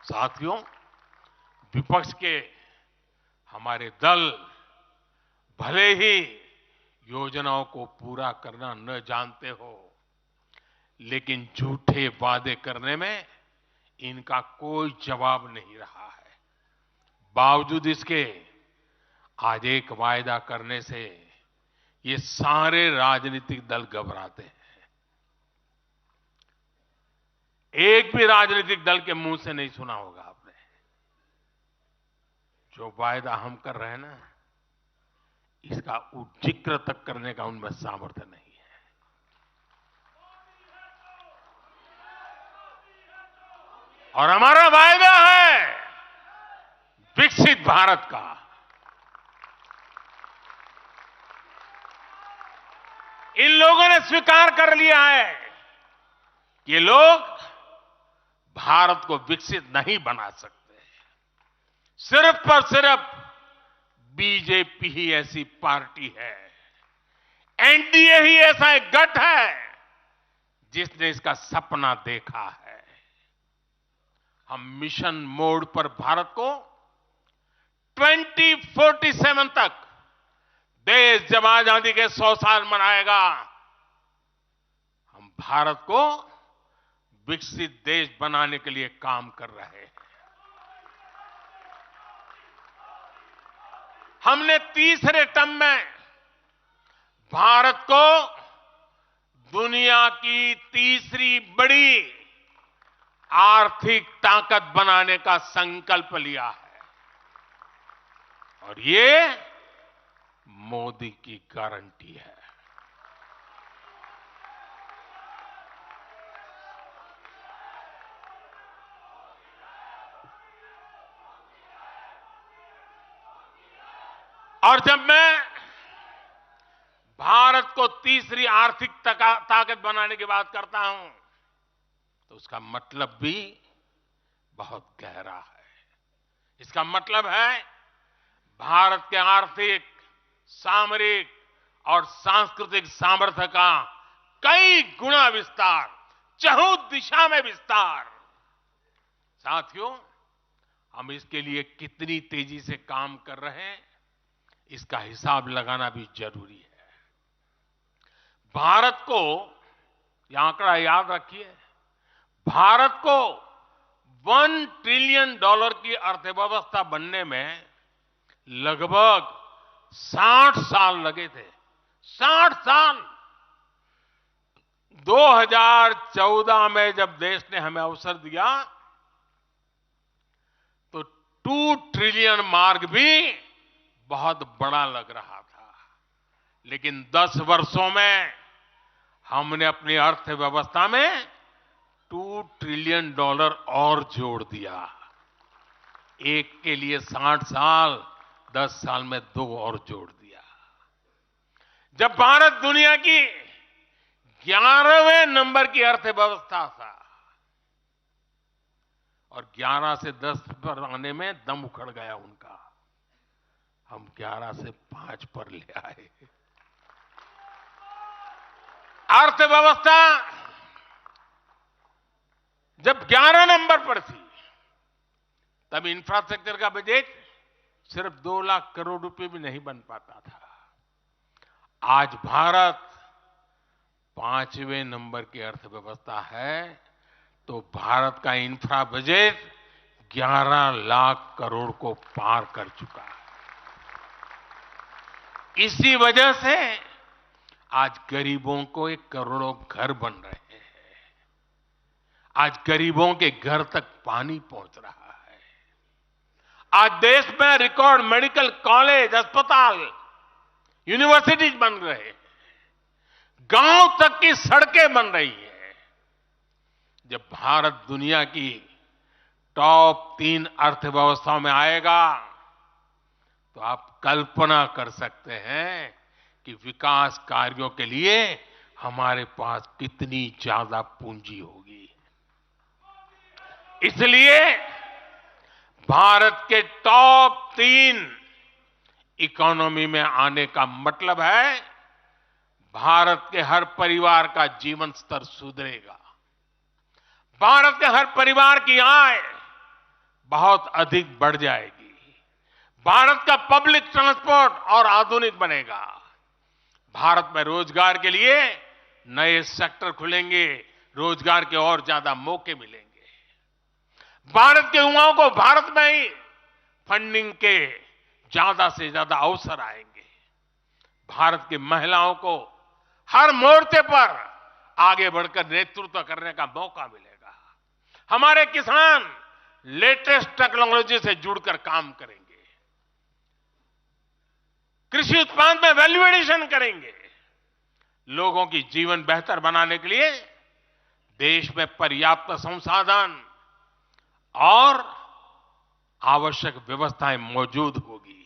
साथियों, विपक्ष के हमारे दल भले ही योजनाओं को पूरा करना न जानते हो, लेकिन झूठे वादे करने में इनका कोई जवाब नहीं रहा है। बावजूद इसके आज एक वायदा करने से ये सारे राजनीतिक दल घबराते हैं। एक भी राजनीतिक दल के मुंह से नहीं सुना होगा आपने। जो वायदा हम कर रहे हैं ना, इसका जिक्र तक करने का उनमें सामर्थ्य नहीं है। और हमारा वायदा है विकसित भारत का। इन लोगों ने स्वीकार कर लिया है कि ये लोग भारत को विकसित नहीं बना सकते। सिर्फ और सिर्फ बीजेपी ही ऐसी पार्टी है, एनडीए ही ऐसा एक गठ है जिसने इसका सपना देखा है। हम मिशन मोड पर भारत को 2047 तक देश जब आजादी के 100 साल मनाएगा, हम भारत को विकसित देश बनाने के लिए काम कर रहे हैं। हमने तीसरे टर्म में भारत को दुनिया की तीसरी बड़ी आर्थिक ताकत बनाने का संकल्प लिया है, और ये मोदी की गारंटी है। और जब मैं भारत को तीसरी आर्थिक ताकत बनाने की बात करता हूं, तो उसका मतलब भी बहुत गहरा है। इसका मतलब है भारत के आर्थिक, सामरिक और सांस्कृतिक सामर्थ्य का कई गुना विस्तार, चहुं दिशा में विस्तार। साथियों, हम इसके लिए कितनी तेजी से काम कर रहे हैं, इसका हिसाब लगाना भी जरूरी है। भारत को, यह आंकड़ा याद रखिए, भारत को $1 ट्रिलियन की अर्थव्यवस्था बनने में लगभग 60 साल लगे थे। 60 साल। 2014 में जब देश ने हमें अवसर दिया तो 2 ट्रिलियन मार्क भी बहुत बड़ा लग रहा था, लेकिन 10 वर्षों में हमने अपनी अर्थव्यवस्था में $2 ट्रिलियन और जोड़ दिया। एक के लिए 60 साल, 10 साल में 2 और जोड़ दिया। जब भारत दुनिया की 11वें नंबर की अर्थव्यवस्था था और 11 से 10 पर आने में दम उखड़ गया उनका, हम 11 से 5 पर ले आए। अर्थव्यवस्था जब 11 नंबर पर थी, तब इंफ्रास्ट्रक्चर का बजट सिर्फ 2 लाख करोड़ रुपए भी नहीं बन पाता था। आज भारत 5वें नंबर की अर्थव्यवस्था है, तो भारत का इंफ्रा बजट 11 लाख करोड़ को पार कर चुका है। इसी वजह से आज गरीबों को 1 करोड़ों घर बन रहे हैं। आज गरीबों के घर तक पानी पहुंच रहा है। आज देश में रिकॉर्ड मेडिकल कॉलेज, अस्पताल, यूनिवर्सिटीज बन रहे हैं। गांव तक की सड़कें बन रही हैं। जब भारत दुनिया की टॉप 3 अर्थव्यवस्थाओं में आएगा, तो आप कल्पना कर सकते हैं कि विकास कार्यों के लिए हमारे पास कितनी ज्यादा पूंजी होगी। इसलिए भारत के टॉप 3 इकोनॉमी में आने का मतलब है भारत के हर परिवार का जीवन स्तर सुधरेगा। भारत के हर परिवार की आय बहुत अधिक बढ़ जाएगी। भारत का पब्लिक ट्रांसपोर्ट और आधुनिक बनेगा। भारत में रोजगार के लिए नए सेक्टर खुलेंगे, रोजगार के और ज्यादा मौके मिलेंगे। भारत के युवाओं को भारत में ही फंडिंग के ज्यादा से ज्यादा अवसर आएंगे। भारत की महिलाओं को हर मोर्चे पर आगे बढ़कर नेतृत्व करने का मौका मिलेगा। हमारे किसान लेटेस्ट टेक्नोलॉजी से जुड़कर काम करेंगे, कृषि उत्पाद में वैल्यू एडिशन करेंगे। लोगों की जीवन बेहतर बनाने के लिए देश में पर्याप्त संसाधन और आवश्यक व्यवस्थाएं मौजूद होगी।